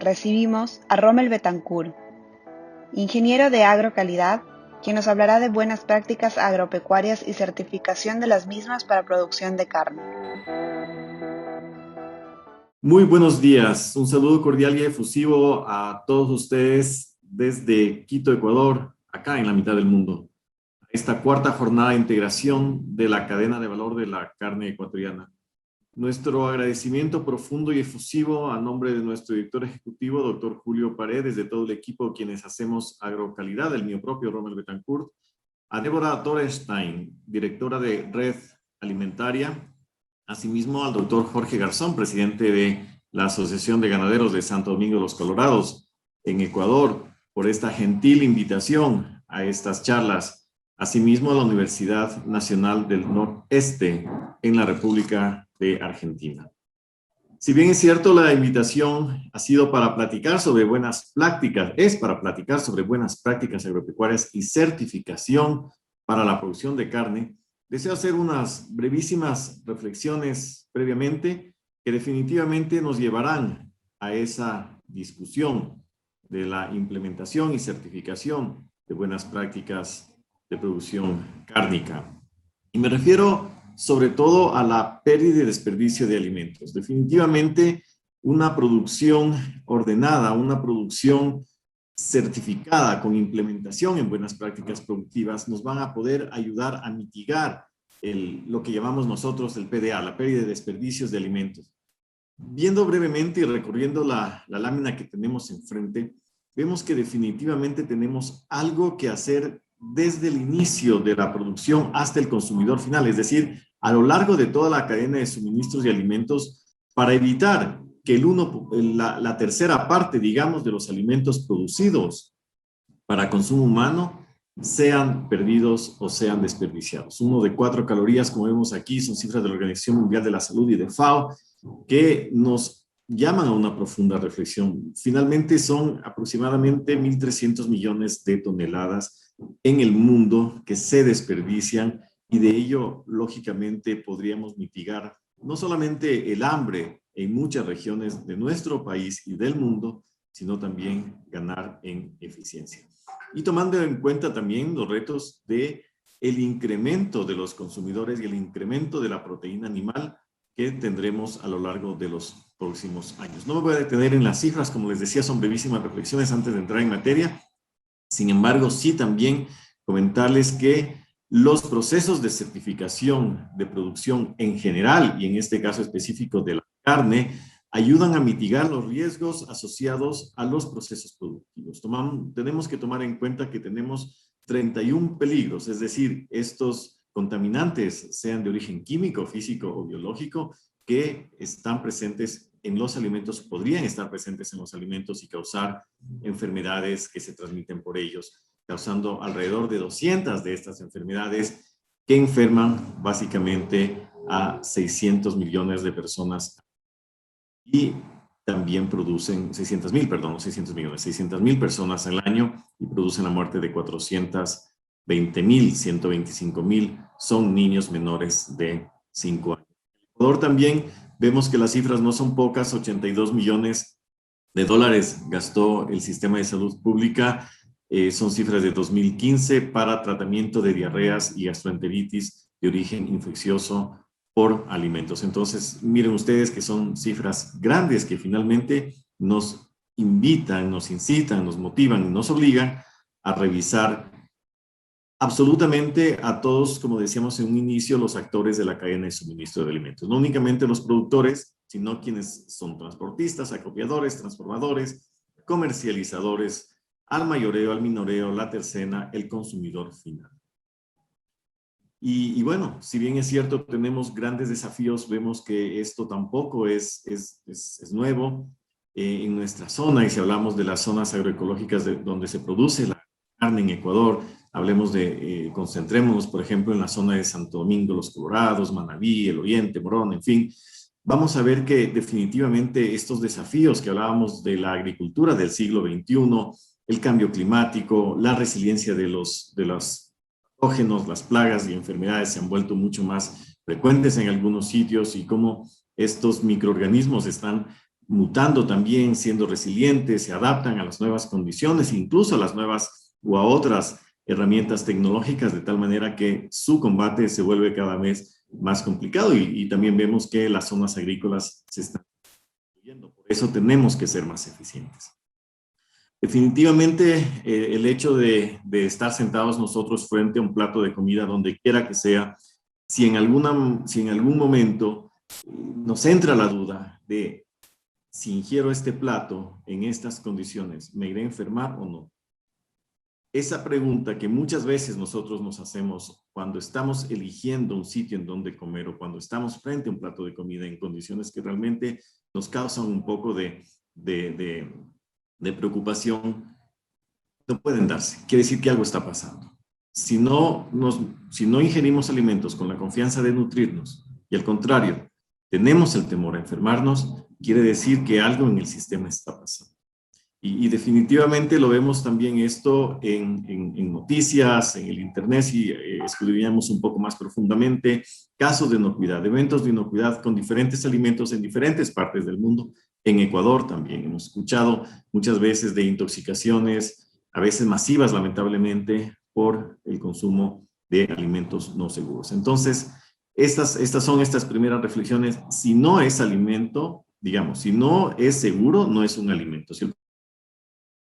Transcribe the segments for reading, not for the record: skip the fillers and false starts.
recibimos a Rommel Betancourt, ingeniero de agrocalidad, quien nos hablará de buenas prácticas agropecuarias y certificación de las mismas para producción de carne. Muy buenos días, un saludo cordial y efusivo a todos ustedes desde Quito, Ecuador, acá en la mitad del mundo. Esta cuarta jornada de integración de la cadena de valor de la carne ecuatoriana. Nuestro agradecimiento profundo y efusivo a nombre de nuestro director ejecutivo, doctor Julio Paredes, de todo el equipo quienes hacemos agrocalidad, el mío propio, Rommel Betancourt, a Débora Torestein, directora de Red Alimentaria, asimismo al doctor Jorge Garzón, presidente de la Asociación de Ganaderos de Santo Domingo de los Colorados, en Ecuador, por esta gentil invitación a estas charlas, asimismo a la Universidad Nacional del Noreste en la República de Argentina. Si bien es cierto, la invitación ha sido para platicar sobre buenas prácticas, es para platicar sobre buenas prácticas agropecuarias y certificación para la producción de carne, deseo hacer unas brevísimas reflexiones previamente que definitivamente nos llevarán a esa discusión de la implementación y certificación de buenas prácticas de producción cárnica. Y me refiero sobre todo a la pérdida y desperdicio de alimentos. Definitivamente una producción ordenada, una producción certificada con implementación en buenas prácticas productivas nos van a poder ayudar a mitigar lo que llamamos nosotros el PDA, la pérdida de desperdicios de alimentos. Viendo brevemente y recorriendo la lámina que tenemos enfrente, vemos que definitivamente tenemos algo que hacer desde el inicio de la producción hasta el consumidor final, es decir, a lo largo de toda la cadena de suministros de alimentos para evitar que la tercera parte, digamos, de los alimentos producidos para consumo humano sean perdidos o sean desperdiciados. 1 de 4 calorías, como vemos aquí, son cifras de la Organización Mundial de la Salud y de FAO, que nos llaman a una profunda reflexión. Finalmente son aproximadamente 1.300 millones de toneladas en el mundo que se desperdician y de ello, lógicamente, podríamos mitigar no solamente el hambre en muchas regiones de nuestro país y del mundo, sino también ganar en eficiencia. Y tomando en cuenta también los retos de el incremento de los consumidores y el incremento de la proteína animal que tendremos a lo largo de los próximos años. No me voy a detener en las cifras, como les decía, son brevísimas reflexiones antes de entrar en materia. Sin embargo, sí también comentarles que los procesos de certificación de producción en general, y en este caso específico de la carne, ayudan a mitigar los riesgos asociados a los procesos productivos. Tenemos que tomar en cuenta que tenemos 31 peligros, es decir, estos contaminantes, sean de origen químico, físico o biológico, que están presentes en los alimentos, podrían estar presentes en los alimentos y causar enfermedades que se transmiten por ellos, causando alrededor de 200 de estas enfermedades que enferman básicamente a 600 millones de personas y también producen 600.000 personas al año y producen la muerte de 420.000, 125.000 son niños menores de 5 años. En Ecuador también vemos que las cifras no son pocas, 82 millones de dólares gastó el sistema de salud pública, son cifras de 2015 para tratamiento de diarreas y gastroenteritis de origen infeccioso por alimentos. Entonces, miren ustedes que son cifras grandes que finalmente nos invitan, nos incitan, nos motivan y nos obligan a revisar absolutamente a todos, como decíamos en un inicio, los actores de la cadena de suministro de alimentos. No únicamente los productores, sino quienes son transportistas, acopiadores, transformadores, comercializadores, al mayoreo, al minoreo, la tercera, el consumidor final. Y bueno, si bien es cierto, tenemos grandes desafíos, vemos que esto tampoco es nuevo en nuestra zona, y si hablamos de las zonas agroecológicas donde se produce la carne en Ecuador, hablemos concentrémonos, por ejemplo, en la zona de Santo Domingo, Los Colorados, Manabí, El Oriente, Morón, en fin, vamos a ver que definitivamente estos desafíos que hablábamos de la agricultura del siglo XXI, el cambio climático, la resiliencia de los patógenos, las plagas y enfermedades se han vuelto mucho más frecuentes en algunos sitios y cómo estos microorganismos están mutando también, siendo resilientes, se adaptan a las nuevas condiciones, incluso a las nuevas o a otras herramientas tecnológicas, de tal manera que su combate se vuelve cada vez más complicado y también vemos que las zonas agrícolas se están destruyendo. Por eso tenemos que ser más eficientes. Definitivamente el hecho de estar sentados nosotros frente a un plato de comida donde quiera que sea, si en algún momento nos entra la duda de si ingiero este plato en estas condiciones, ¿me iré a enfermar o no? Esa pregunta que muchas veces nosotros nos hacemos cuando estamos eligiendo un sitio en donde comer o cuando estamos frente a un plato de comida en condiciones que realmente nos causan un poco de preocupación, no pueden darse. Quiere decir que algo está pasando. Si no ingerimos alimentos con la confianza de nutrirnos y al contrario, tenemos el temor a enfermarnos, quiere decir que algo en el sistema está pasando. Y definitivamente lo vemos también esto en noticias, en el internet, si escudriñamos un poco más profundamente, casos de inocuidad, eventos de inocuidad con diferentes alimentos en diferentes partes del mundo. En Ecuador también hemos escuchado muchas veces de intoxicaciones, a veces masivas lamentablemente, por el consumo de alimentos no seguros. Entonces, estas son estas primeras reflexiones. Si no es alimento, digamos, si no es seguro, no es un alimento. Si el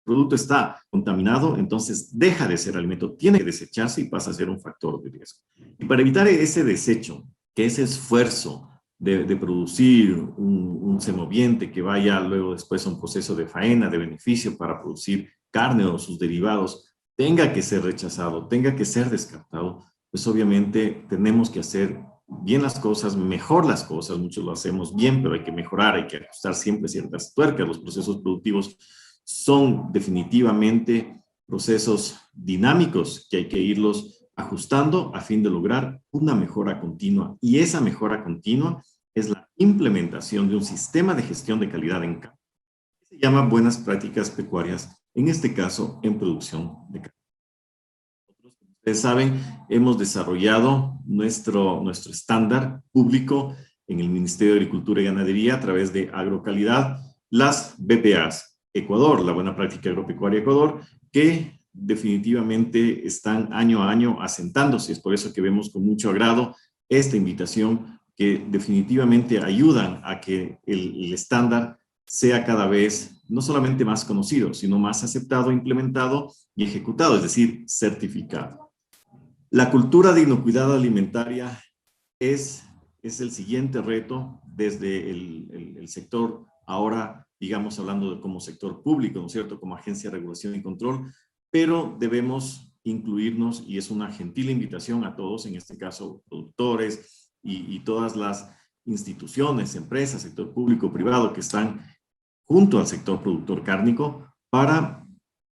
producto está contaminado, entonces deja de ser alimento, tiene que desecharse y pasa a ser un factor de riesgo. Y para evitar ese desecho, que ese esfuerzo de producir un semoviente que vaya luego después a un proceso de faena, de beneficio para producir carne o sus derivados, tenga que ser rechazado, tenga que ser descartado, pues obviamente tenemos que hacer bien las cosas, mejor las cosas, muchos lo hacemos bien, pero hay que mejorar, hay que ajustar siempre ciertas tuercas, los procesos productivos son definitivamente procesos dinámicos que hay que irlos ajustando a fin de lograr una mejora continua. Y esa mejora continua es la implementación de un sistema de gestión de calidad en campo. Se llama buenas prácticas pecuarias, en este caso en producción de carne. Nosotros, como ustedes saben, hemos desarrollado nuestro estándar público en el Ministerio de Agricultura y Ganadería a través de Agrocalidad, las BPAs. Ecuador, la buena práctica agropecuaria Ecuador, que definitivamente están año a año asentándose. Es por eso que vemos con mucho agrado esta invitación, que definitivamente ayudan a que el estándar sea cada vez no solamente más conocido, sino más aceptado, implementado y ejecutado, es decir, certificado. La cultura de inocuidad alimentaria es el siguiente reto desde el sector ahora, digamos, hablando de como sector público, ¿no es cierto?, como agencia de regulación y control, pero debemos incluirnos, y es una gentil invitación a todos, en este caso productores y todas las instituciones, empresas, sector público, privado, que están junto al sector productor cárnico, para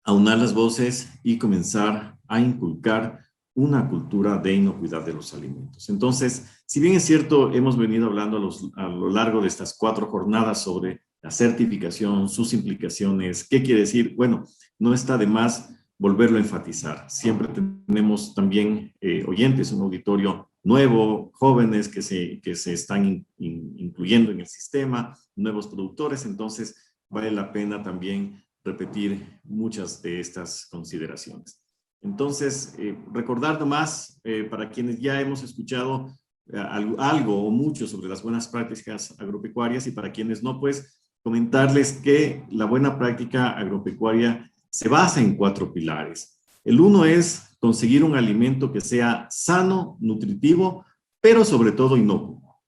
aunar las voces y comenzar a inculcar una cultura de inocuidad de los alimentos. Entonces, si bien es cierto, hemos venido hablando a lo largo de estas 4 jornadas sobre la certificación, sus implicaciones, ¿qué quiere decir? Bueno, no está de más volverlo a enfatizar. Siempre tenemos también oyentes, un auditorio nuevo, jóvenes que se están incluyendo en el sistema, nuevos productores, entonces vale la pena también repetir muchas de estas consideraciones. Entonces, recordar nomás, para quienes ya hemos escuchado algo o mucho sobre las buenas prácticas agropecuarias, y para quienes no, pues comentarles que la buena práctica agropecuaria se basa en 4 pilares. El uno es conseguir un alimento que sea sano, nutritivo, pero sobre todo inocuo.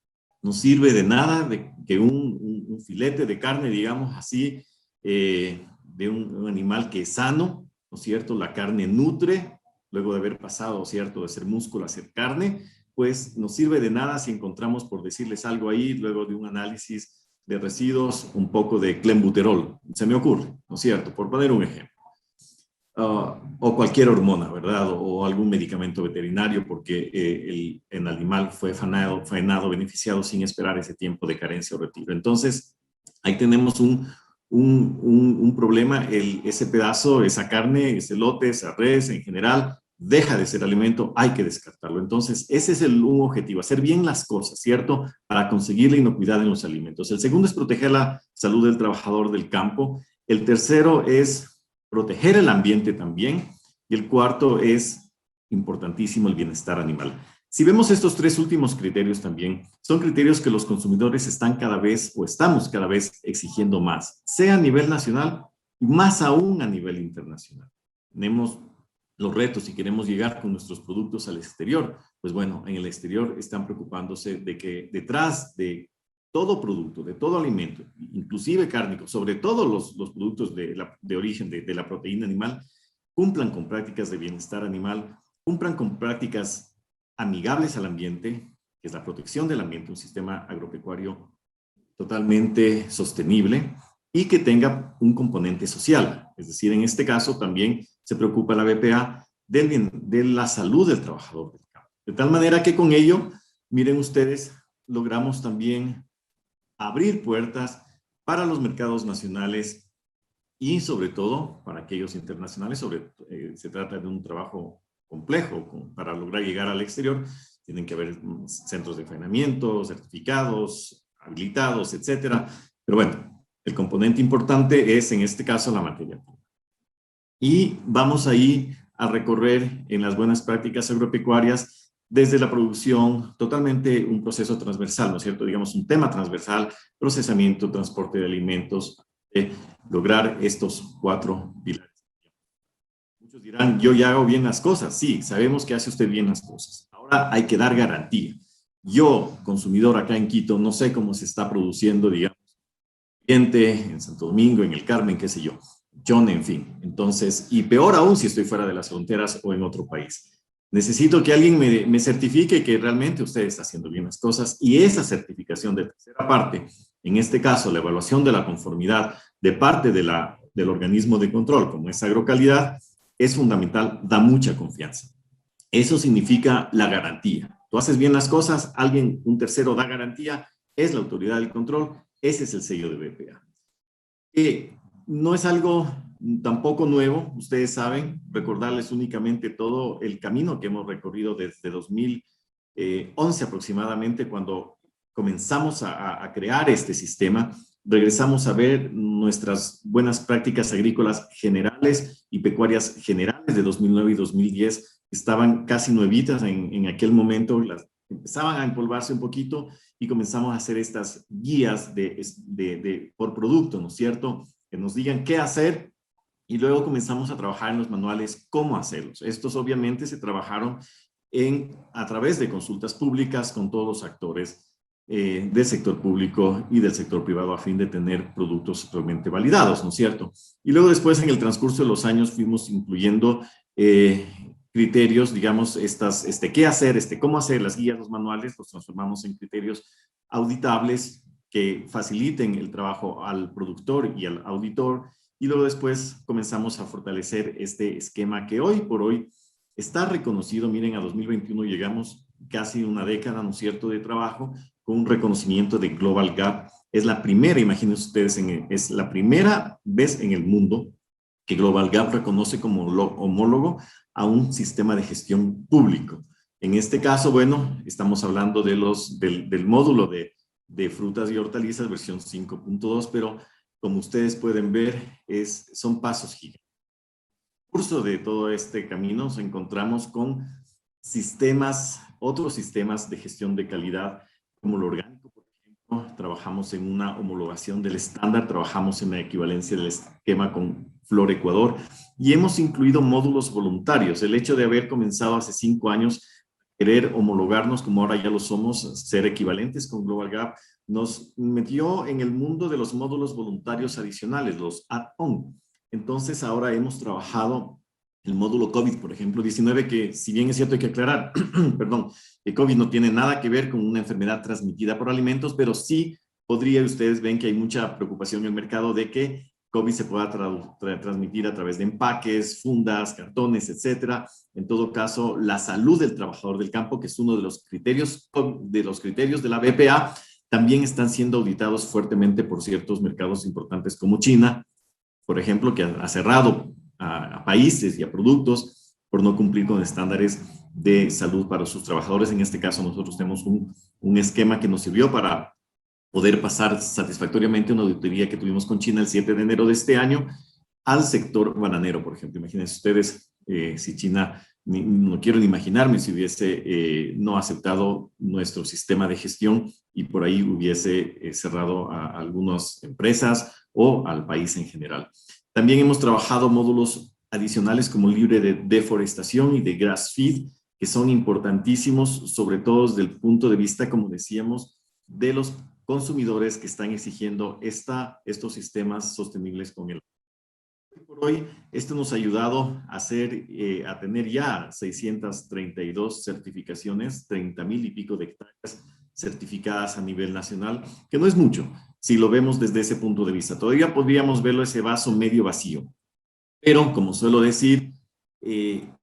No sirve de nada de que un filete de carne, digamos así, de un animal que es sano, ¿no es cierto? La carne nutre, luego de haber pasado, ¿cierto?, de ser músculo a ser carne, pues nos sirve de nada si encontramos, por decirles algo ahí, luego de un análisis de residuos, un poco de clenbuterol, se me ocurre, ¿no es cierto?, por poner un ejemplo. O cualquier hormona, ¿verdad? O algún medicamento veterinario, porque el animal fue faenado, beneficiado sin esperar ese tiempo de carencia o retiro. Entonces, ahí tenemos un problema. Ese pedazo, esa carne, ese lote, esa res en general, deja de ser alimento, hay que descartarlo. Entonces, ese es un objetivo, hacer bien las cosas, ¿cierto? Para conseguir la inocuidad en los alimentos. El segundo es proteger la salud del trabajador del campo. El tercero es proteger el ambiente también. Y el cuarto es importantísimo, el bienestar animal. Si vemos estos tres últimos criterios también, son criterios que los consumidores están cada vez o estamos cada vez exigiendo más, sea a nivel nacional y más aún a nivel internacional. Tenemos los retos si queremos llegar con nuestros productos al exterior. Pues bueno, en el exterior están preocupándose de que detrás de todo producto, de todo alimento, inclusive cárnico, sobre todo los productos de origen de la proteína animal, cumplan con prácticas de bienestar animal, cumplan con prácticas amigables al ambiente, que es la protección del ambiente, un sistema agropecuario totalmente sostenible y que tenga un componente social. Es decir, en este caso también se preocupa la BPA de la salud del trabajador del campo. De tal manera que con ello, miren ustedes, logramos también abrir puertas para los mercados nacionales y sobre todo para aquellos internacionales. Se trata de un trabajo complejo para lograr llegar al exterior. Tienen que haber centros de faenamiento, certificados, habilitados, etcétera. Pero bueno, el componente importante es en este caso la materia prima. Y vamos ahí a recorrer en las buenas prácticas agropecuarias desde la producción, totalmente un proceso transversal, ¿no es cierto? Digamos un tema transversal, procesamiento, transporte de alimentos, lograr estos 4 pilares. Muchos dirán, yo ya hago bien las cosas. Sí, sabemos que hace usted bien las cosas. Ahora hay que dar garantía. Yo, consumidor acá en Quito, no sé cómo se está produciendo, digamos, en Santo Domingo, en el Carmen, qué sé yo, en fin. Entonces, y peor aún si estoy fuera de las fronteras o en otro país. Necesito que alguien me certifique que realmente usted está haciendo bien las cosas, y esa certificación de tercera parte, en este caso la evaluación de la conformidad de parte del organismo de control, como es Agrocalidad, es fundamental, da mucha confianza. Eso significa la garantía. Tú haces bien las cosas, un tercero da garantía, es la autoridad del control, ese es el sello de BPA. No es algo tampoco nuevo, ustedes saben, recordarles únicamente todo el camino que hemos recorrido desde 2011 aproximadamente, cuando comenzamos a crear este sistema. Regresamos a ver nuestras buenas prácticas agrícolas generales y pecuarias generales de 2009 y 2010, estaban casi nuevitas en aquel momento, empezaban a empolvarse un poquito y comenzamos a hacer estas guías por producto, ¿no es cierto? Que nos digan qué hacer, y luego comenzamos a trabajar en los manuales cómo hacerlos. Estos obviamente se trabajaron a través de consultas públicas con todos los actores del sector público y del sector privado a fin de tener productos realmente validados, ¿no es cierto? Y luego después en el transcurso de los años fuimos incluyendo criterios, digamos, qué hacer, cómo hacer, las guías, los manuales, los transformamos en criterios auditables que faciliten el trabajo al productor y al auditor, y luego después comenzamos a fortalecer este esquema que hoy por hoy está reconocido. Miren, a 2021 llegamos casi una década, ¿no es cierto?, de trabajo con un reconocimiento de Global Gap. Es la primera, imagínense ustedes, es la primera vez en el mundo que Global Gap reconoce como homólogo a un sistema de gestión público. En este caso, bueno, estamos hablando del módulo de frutas y hortalizas, versión 5.2, pero como ustedes pueden ver, son pasos gigantes. En el curso de todo este camino nos encontramos con otros sistemas de gestión de calidad, como lo orgánico, por ejemplo. Trabajamos en una homologación del estándar, trabajamos en la equivalencia del esquema con Flor Ecuador, y hemos incluido módulos voluntarios. El hecho de haber comenzado hace 5 años querer homologarnos, como ahora ya lo somos, ser equivalentes con Global Gap, nos metió en el mundo de los módulos voluntarios adicionales, los add-on. Entonces ahora hemos trabajado el módulo COVID, por ejemplo, 19, que si bien es cierto hay que aclarar, perdón, que COVID no tiene nada que ver con una enfermedad transmitida por alimentos, pero sí ustedes ven que hay mucha preocupación en el mercado de que COVID se pueda transmitir a través de empaques, fundas, cartones, etcétera. En todo caso, la salud del trabajador del campo, que es uno de los criterios de la BPA, también están siendo auditados fuertemente por ciertos mercados importantes como China, por ejemplo, que ha cerrado a países y a productos por no cumplir con estándares de salud para sus trabajadores. En este caso, nosotros tenemos un esquema que nos sirvió para poder pasar satisfactoriamente una auditoría que tuvimos con China el 7 de enero de este año al sector bananero, por ejemplo. Imagínense ustedes si China, no quiero ni imaginarme si hubiese no aceptado nuestro sistema de gestión y por ahí hubiese cerrado a algunas empresas o al país en general. También hemos trabajado módulos adicionales como libre de deforestación y de grass feed, que son importantísimos, sobre todo desde el punto de vista, como decíamos, de los consumidores que están exigiendo estos sistemas sostenibles con el. Por hoy, esto nos ha ayudado a tener ya 632 certificaciones, 30,000 y pico de hectáreas certificadas a nivel nacional, que no es mucho, si lo vemos desde ese punto de vista. Todavía podríamos verlo ese vaso medio vacío, pero como suelo decir,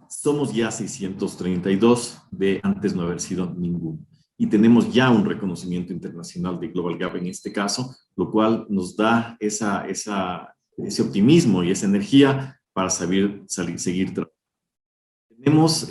somos ya 632 de antes no haber sido ninguno. Y tenemos ya un reconocimiento internacional de Global Gap en este caso, lo cual nos da ese optimismo y esa energía para seguir trabajando. Tenemos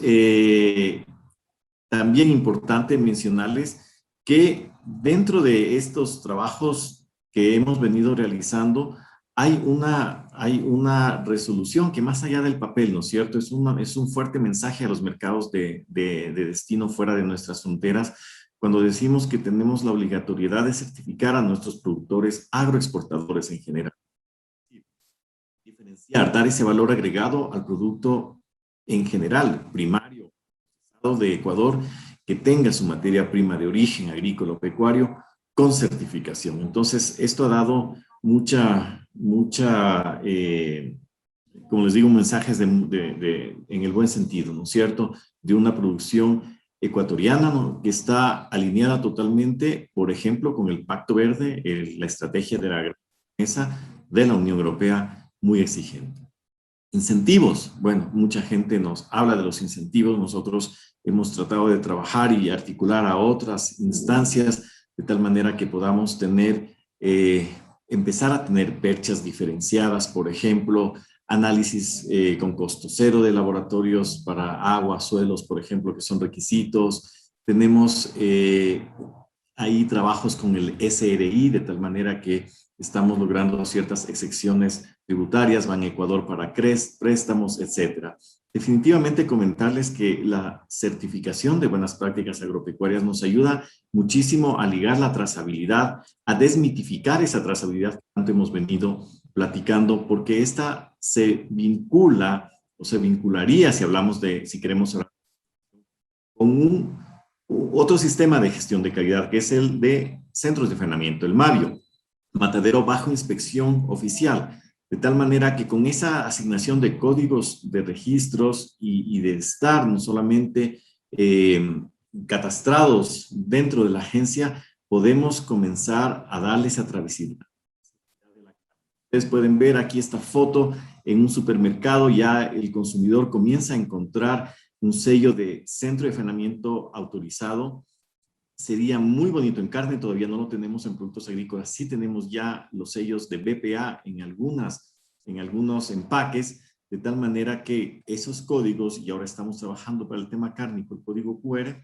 también importante mencionarles que dentro de estos trabajos que hemos venido realizando, hay una resolución que más allá del papel, ¿no es cierto? Es un fuerte mensaje a los mercados de destino fuera de nuestras fronteras, cuando decimos que tenemos la obligatoriedad de certificar a nuestros productores agroexportadores en general. Diferenciar, dar ese valor agregado al producto en general, primario, de Ecuador, que tenga su materia prima de origen agrícola o pecuario con certificación. Entonces, esto ha dado como les digo, mensajes en el buen sentido, ¿no es cierto?, de una producción ecuatoriana, ¿no?, que está alineada totalmente, por ejemplo, con el Pacto Verde, la estrategia de la mesa de la Unión Europea, muy exigente. Incentivos. Bueno, mucha gente nos habla de los incentivos. Nosotros hemos tratado de trabajar y articular a otras instancias de tal manera que podamos empezar a tener perchas diferenciadas, por ejemplo, análisis con costo cero de laboratorios para agua, suelos, por ejemplo, que son requisitos. Tenemos ahí trabajos con el SRI, de tal manera que estamos logrando ciertas excepciones tributarias, Ban Ecuador para préstamos, etcétera. Definitivamente comentarles que la certificación de buenas prácticas agropecuarias nos ayuda muchísimo a ligar la trazabilidad, a desmitificar esa trazabilidad que tanto hemos venido platicando, porque esta se vincula o se vincularía, si queremos hablar, con otro sistema de gestión de calidad, que es el de centros de entrenamiento, el MAVIO, matadero bajo inspección oficial, de tal manera que con esa asignación de códigos de registros y de estar no solamente catastrados dentro de la agencia, podemos comenzar a darle esa travesía. Ustedes pueden ver aquí esta foto en un supermercado, ya el consumidor comienza a encontrar un sello de centro de entrenamiento autorizado. Sería muy bonito en carne, todavía no lo tenemos en productos agrícolas, sí tenemos ya los sellos de BPA en algunos empaques, de tal manera que esos códigos, y ahora estamos trabajando para el tema cárnico, el código QR,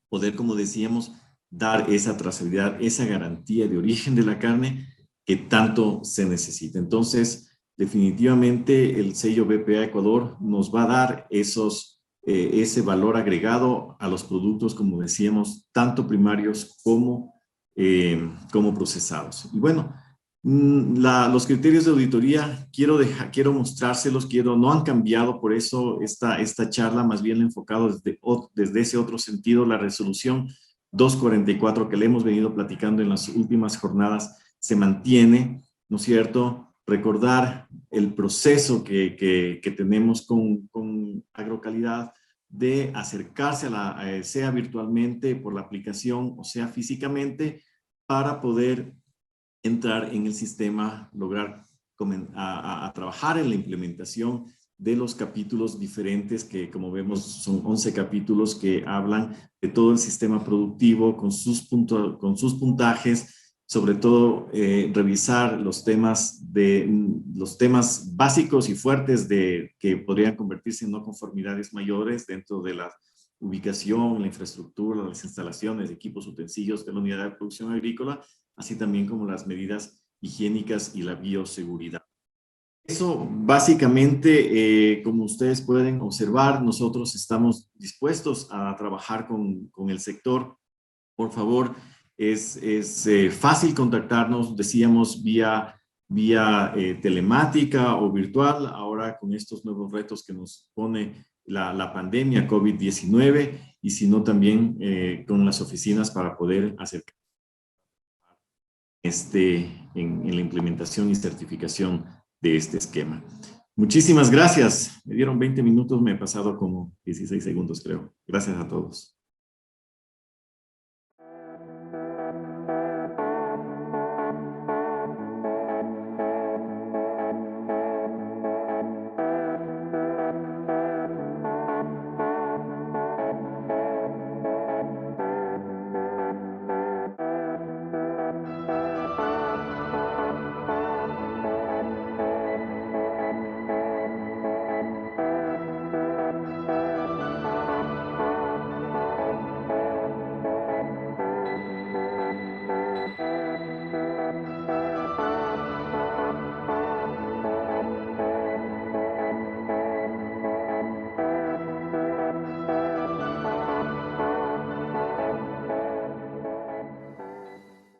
poder, como decíamos, dar esa trazabilidad, esa garantía de origen de la carne que tanto se necesita. Entonces, definitivamente el sello BPA Ecuador nos va a dar ese valor agregado a los productos, como decíamos, tanto primarios como procesados. Y bueno, los criterios de auditoría quiero mostrárselos, no han cambiado, por eso esta charla más bien la he enfocado desde ese otro sentido. La resolución 244 que le hemos venido platicando en las últimas jornadas se mantiene, ¿no es cierto? Recordar el proceso que tenemos con Agrocalidad de acercarse sea virtualmente por la aplicación o sea físicamente, para poder entrar en el sistema, lograr a trabajar en la implementación de los capítulos diferentes que, como vemos, son 11 capítulos que hablan de todo el sistema productivo con sus puntajes, sobre todo revisar los temas básicos y fuertes que podrían convertirse en no conformidades mayores dentro de la ubicación, la infraestructura, las instalaciones, equipos, utensilios de la unidad de producción agrícola, así también como las medidas higiénicas y la bioseguridad. Eso básicamente, como ustedes pueden observar, nosotros estamos dispuestos a trabajar con el sector. Por favor, es fácil contactarnos, decíamos, vía telemática o virtual, ahora con estos nuevos retos que nos pone la pandemia COVID-19, y si no también con las oficinas para poder acercar en la implementación y certificación de este esquema. Muchísimas gracias. Me dieron 20 minutos, me he pasado como 16 segundos, creo. Gracias a todos.